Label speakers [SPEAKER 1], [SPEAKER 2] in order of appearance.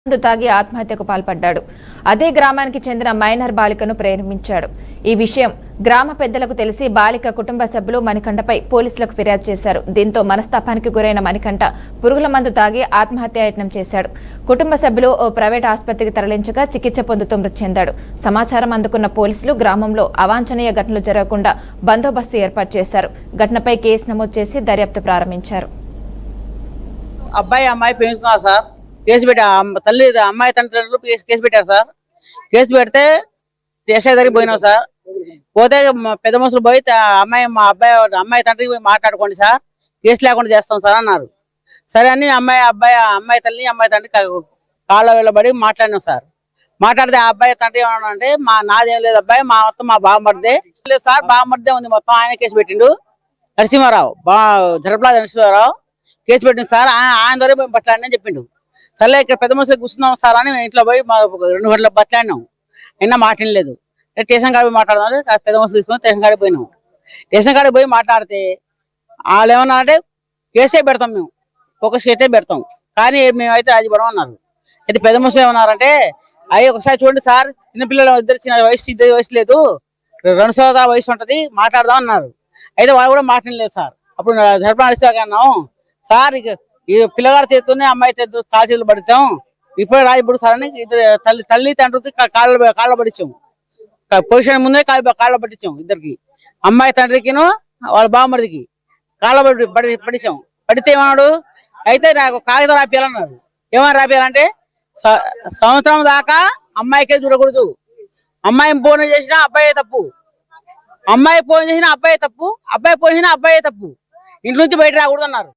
[SPEAKER 1] మందు తాగి ఆత్మహత్యకు పాల్పడ్డాడు. అదే గ్రామానికి చెందిన మైనర్ బాలికను ప్రేమించాడు. ఈ విషయం గ్రామ పెద్దలకు తెలిసి బాలిక కుటుంబ సభ్యులు మణికంఠపై పోలీసులకు ఫిర్యాదు చేశారు. దీంతో మనస్తాపానికి గురైన మణికంఠ పురుగుల మందు తాగి ఆత్మహత్యాయత్నం చేశాడు. కుటుంబ సభ్యులు ఓ ప్రైవేట్ ఆసుపత్రికి తరలించగా చికిత్స పొందుతూ మృతి చెందాడు. సమాచారం అందుకున్న పోలీసులు గ్రామంలో అవాంఛనీయ ఘటనలు జరగకుండా బందోబస్తు ఏర్పాటు చేశారు. ఘటనపై కేసు నమోదు చేసి దర్యాప్తు ప్రారంభించారు.
[SPEAKER 2] అబ్బాయి అమ్మాయి ప్రేమిస్తున్నారు సార్. కేసు పెట్టారు తల్లి అమ్మాయి తండ్రులు కేసు పెట్టారు సార్. కేసు పెడితే ఎస్ఐ దగ్గరికి పోయినాం సార్. పోతే పెద్ద మనుషులు పోయి మా అమ్మాయి తండ్రికి పోయి మాట్లాడుకోండి సార్, కేసు లేకుండా చేస్తాం సార్ అన్నారు. సరే అని అమ్మాయి తల్లి అమ్మాయి తండ్రి కాళ్ళ వెళ్ళబడి మాట్లాడినాం సార్. మాట్లాడితే ఆ అబ్బాయి తండ్రి ఏమన్నా అంటే నాదేం లేదు అబ్బాయి, మొత్తం మా బావమర్దే లేదు సార్, బావమర్దే ఉంది మొత్తం, ఆయన కేసు పెట్టిండు. నరసింహారావు జరపలా నరసింహారావు కేసు పెట్టింది సార్, ఆయన ద్వారా పోయి బట్లాడిని చెప్పిండు. సరే ఇక్కడ పెద్ద మనుషులు కూర్చున్నాం సార్ అని ఇంట్లో పోయి 2 గంటలకు బట్లాడినాం. అయినా మాట్లాడలేదు. స్టేషన్ కాడికి పోయి మాట్లాడదాం పెద్ద మనుషులు తీసుకొని స్టేషన్ కాడికి పోయినాం. స్టేషన్ కాడికి పోయి మాట్లాడితే వాళ్ళు ఏమన్నా అంటే కేసే పెడతాం, మేము ఒక స్టేటే పెడతాం, కానీ మేమైతే రాజీపడం అన్నారు. అయితే పెద్ద మనుషులు ఏమన్నారంటే అయ్యి ఒకసారి చూడండి సార్, చిన్నపిల్లలు ఇద్దరు వయసు లేదు, 2 సంవత్సరాల వయసు ఉంటది, మాట్లాడదాం అన్నారు. అయితే వాళ్ళు కూడా మాట్లాడలేదు సార్. అప్పుడు జరపడానికి అన్నాం సార్, ఈ పిల్లగాడు చేస్తూనే అమ్మాయి చేస్తూ కాలు చేతులు పడతాం, ఇప్పుడే రాజీపడు సార్ అని తల్లి తండ్రికి కాళ్ళ పడిచాం. పొజిషన్ ముందే కాళ్ళ పట్టించాం ఇద్దరికి, అమ్మాయి తండ్రికిను వాళ్ళ బామ్మడికి కాళ్ళ పడిచాం. పడితే ఏమన్నాడు, అయితే నాకు కాగితం రాపియాలన్నారు. ఏమని రాపియాలంటే సంవత్సరం దాకా అమ్మాయికే చూడకూడదు, అమ్మాయి ఫోన్ చేసినా అబ్బాయే తప్పు, అమ్మాయి ఫోన్ చేసినా అబ్బాయి తప్పు, అబ్బాయి ఫోన్ చేసినా అబ్బాయే తప్పు, ఇంటి నుంచి బయట రాకూడదు అన్నారు.